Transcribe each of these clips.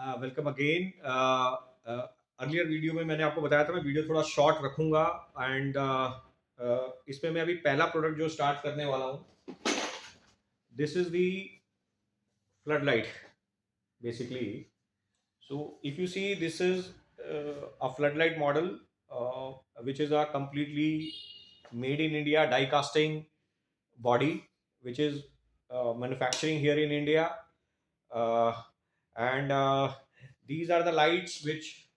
Welcome again. Earlier video में मैंने आपको बताया था मैं वीडियो थोड़ा शॉर्ट रखूंगा एंड इसमें मैं अभी पहला प्रोडक्ट जो स्टार्ट करने वाला हूँ, this is the flood light basically. So if you see, this is a floodlight model which is a completely made in India die casting body, which is manufacturing here in India. uh, and these are the lights which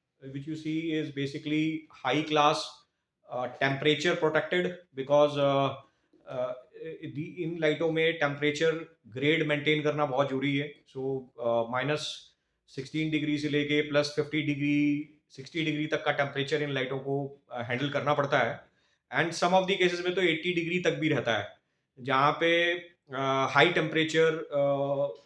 you see is basically high class, temperature protected, because इन लाइटों में temperature grade maintain करना बहुत जरूरी है. सो -16 degree से लेके +50 degree 60 degree तक का टेम्परेचर इन लाइटों को हैंडल करना पड़ता है. And some of the cases में तो 80 डिग्री तक भी रहता है, जहाँ पे हाई टेम्परेचर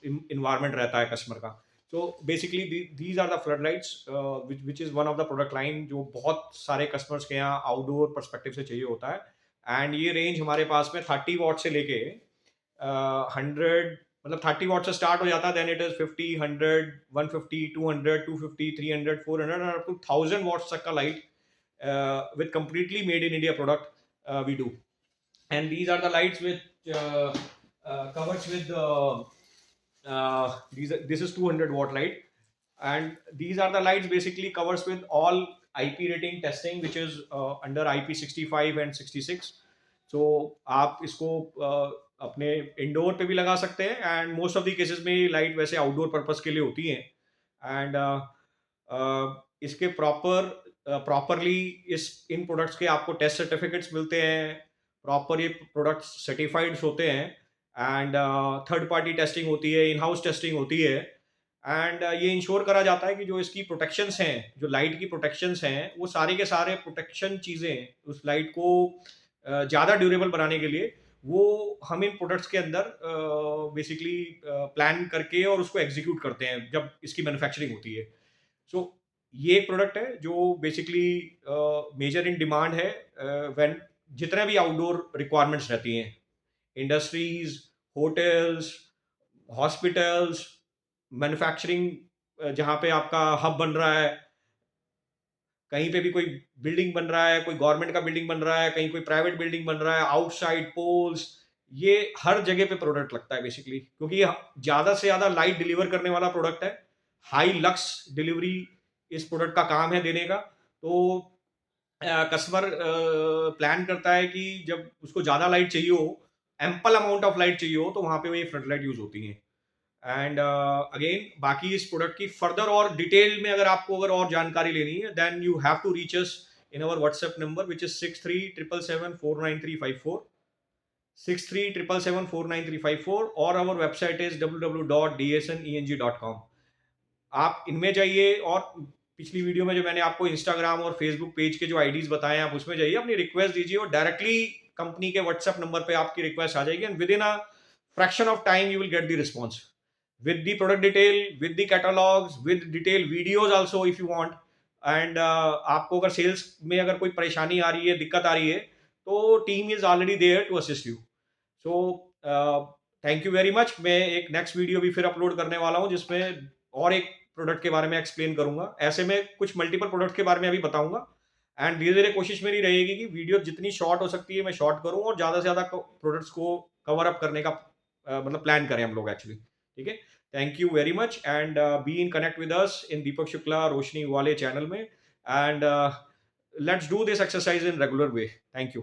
इन्वायरमेंट रहता है कस्टमर का. So basically these are the flood lights which is one of the product line जो बहुत सारे कस्टमर्स के यहाँ आउटडोर परस्पेक्टिव से चाहिए होता है. एंड ये रेंज हमारे पास में 30 वॉट से लेके 100, मतलब 30 वॉट से स्टार्ट हो जाता है. देन इट इज 50, 100, 150, 200, 250, 300, 400 और अप टू 1000 वॉट्स तक का light with completely made in India product we do. And these are the lights with covers with this is 200 watt light, and these are the lights basically covers with all IP rating testing which is under IP 65 and 66. So आप इसको अपने indoor पे भी लगा सकते हैं, and most of the cases में ये लाइट वैसे आउटडोर पर्पस के लिए होती हैं. एंड इसके प्रॉपरली इस इन प्रोडक्ट्स के आपको टेस्ट सर्टिफिकेट्स मिलते हैं. प्रॉपर ये प्रोडक्ट्स सर्टिफाइड्स होते हैं, एंड थर्ड पार्टी टेस्टिंग होती है, इन हाउस टेस्टिंग होती है. एंड ये इंश्योर करा जाता है कि जो इसकी प्रोटेक्शंस हैं, जो लाइट की प्रोटेक्शंस हैं, वो सारे के सारे प्रोटेक्शन चीज़ें उस लाइट को ज़्यादा ड्यूरेबल बनाने के लिए वो हम इन प्रोडक्ट्स के अंदर बेसिकली प्लान करके और उसको एग्जीक्यूट करते हैं जब इसकी मैन्युफैक्चरिंग होती है. सो ये एक प्रोडक्ट है जो बेसिकली मेजर इन डिमांड है व्हेन जितने भी आउटडोर रिक्वायरमेंट्स रहती हैं, इंडस्ट्रीज, होटल्स, हॉस्पिटल्स, मैन्युफैक्चरिंग, जहाँ पे आपका हब बन रहा है, कहीं पे भी कोई बिल्डिंग बन रहा है, कोई गवर्नमेंट का बिल्डिंग बन रहा है, कहीं कोई प्राइवेट बिल्डिंग बन रहा है, आउटसाइड पोल्स, ये हर जगह पे प्रोडक्ट लगता है बेसिकली, क्योंकि ये ज़्यादा से ज़्यादा लाइट डिलीवर करने वाला प्रोडक्ट है. हाई लक्स डिलीवरी इस प्रोडक्ट का काम है देने का. तो कस्टमर प्लान करता है कि जब उसको ज़्यादा लाइट चाहिए हो, एम्पल अमाउंट ऑफ लाइट चाहिए हो, तो वहाँ पे वो ये फ्लड लाइट यूज़ होती हैं. एंड अगेन बाकी इस प्रोडक्ट की फर्दर और डिटेल में अगर आपको और जानकारी लेनी है, then you have to reach us in our WhatsApp number which is 6377749354, 6377749354, और अवर वेबसाइट इज www.dsneng.com. आप इनमें जाइए, और पिछली वीडियो में जो मैंने आपको इंस्टाग्राम और फेसबुक पेज के जो आईडीज बताए हैं, आप उसमें जाइए, अपनी रिक्वेस्ट दीजिए और डायरेक्टली कंपनी के व्हाट्सएप नंबर पे आपकी रिक्वेस्ट आ जाएगी, and with in a fraction of time you will get the response with the product detail, with the catalogs, with detailed videos also if you want. And आपको अगर sales में अगर कोई परेशानी आ रही है, दिक्कत आ रही है, तो team is already there to assist you. So thank you very much. मैं एक नेक्स्ट वीडियो भी फिर अपलोड करने वाला हूँ जिसमें और एक प्रोडक्ट के बारे में एक्सप्लेन करूंगा. ऐसे में कुछ मल्टीपल प्रोडक्ट के बारे में अभी बताऊंगा, एंड धीरे धीरे कोशिश मेरी रहेगी कि वीडियो जितनी शॉर्ट हो सकती है मैं शॉर्ट करूं, और ज़्यादा से ज़्यादा प्रोडक्ट्स को कवर अप करने का मतलब प्लान करें हम लोग एक्चुअली. ठीक है. Thank you very much, and be in connect with us in Deepak Shukla Roshni वाले चैनल में, and let's do this exercise in regular way. Thank you.